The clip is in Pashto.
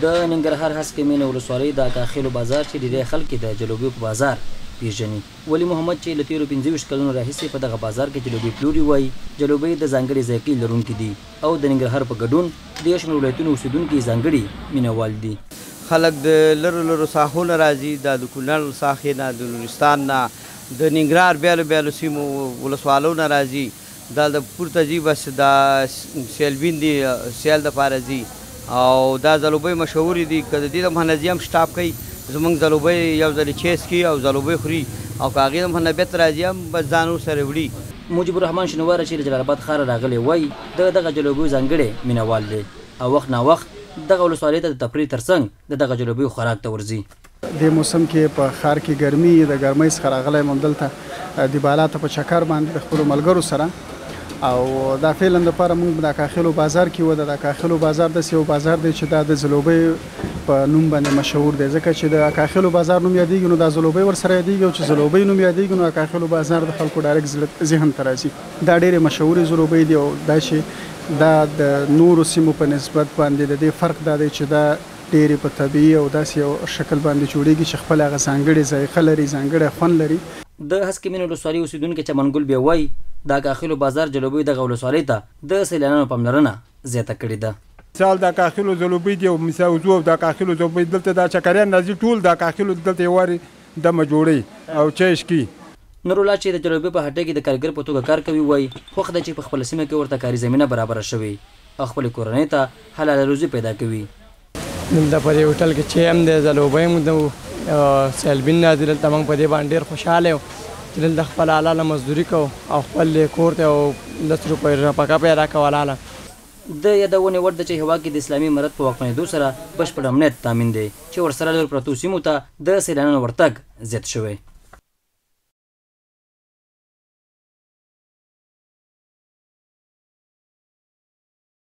د ننګرهار هسکې مینه ولسوالۍ د اکاخیلو بازار چې ډېری خلک د جلوبیو په بازار پیژني. ولی محمد چې له تېرو 25 کلونو راهیسې په دغه بازار کې جلوبي پلوري وایي جلوبۍ د ځانګړې ذایقې لرونکي دي او د ننګرهار په ګډون د شنو ولایتونو اوسېدونکي ځانګړي مینهوال دي. خلک د لرو لرو ساحو نه راځي، د کونړ ساحې نه، د نورستان نه، د ننګرهار بیلو بیلو سیمو ولسوالو نه راځي. دا د پورته ځي بس دا سیلبین دي، سیل دپاره ځي او دا ځلوبۍ مشهورې دي. که د دې دپاره نه ځي هم سټاپ کوي، زموږ ځلوبۍ یو ځلې چیس کوي او ځلوبۍ خوري او که هغې دپاره نه بېرته راځي هم بس ځان ورسره وړي. مجيب الرحمن شنواره چې له جلال آباد ښاره راغلی وایي د دغه جلوبیو ځانګړی مینهوال دی او وخت ناوخت دغه ولسوالۍ ته د تفریح ترڅنګ د دغه جلوبیو خوراک ته ورځي. د موسم کې په ښار کې ګرمي د ګرمۍ څخه راغلی یم همدلته د بالا ته په چکر باندې د خپلو ملګرو سره او دا فعلا دپاره موږ د اکاخیلو بازار کې و. د اکاخیلو بازار داسې یو بازار دی چې دا د ځلوبۍ په نوم باندې مشهور دی، ځکه چې د اکاخیلو بازار نوم یادېږي نو دا ځلوبۍ ورسره یادېږي او چې ځلوبۍ نوم یادېږي نو اکاخیلو بازار د خلکو ډایرکټ ذهن ته راځي. دا ډېرې مشهورې ځلوبۍ دي او دا چې دا د نورو سیمو په نسبت باندې د دې فرق دا دی چې دا ډېرې په طبیعي او داسې یو شکل باندې جوړېږي چې خپل هغه ځانګړې ذایقه لري، ځانګړی خوند لري. د هسکې مینه ولسوالۍ اوسېدونکي چمنګل بیا وایي د اکاخیلو بازار جلوبۍ دغه ولسوالۍ ته د سیلانیانو پاملرنه زیاته کړې ده. مثال د اکاخیلو ځلوبۍ دي او مثال وضو د اکاخیلو ځلوبۍ دلته د چکریان راځي، ټول د اکاخیلو دلته یو وارې دمه جوړوي او چایش کوي. نورالله چې د جلوبۍ په هټۍ کې د کارګر په توګه کار کوي وایي خوښ ده چې په خپله سیمه کې ورته کاري زمینه برابره شوې او خپلې کورنۍ ته حلاله روزي پیدا کوي. دلته په دې هوټل کې چې هم د ځلوبۍ مو د سیلبین نه دي، دلته موږ په دې باندې ډېر خوشحاله یو چې دلته خپل حلاله مزدوري کوو او خپل کور ته او 10 روپۍ رپکه پیدا کوو حلاله. د یادونې وړ ده چې هوا کې د اسلامي امارت په واکمنېدو سره بشپړ امنیت تامین دی چې ورسره لرې پرتو سیمو ته د سیلانیانو ورتګ زیات شوی.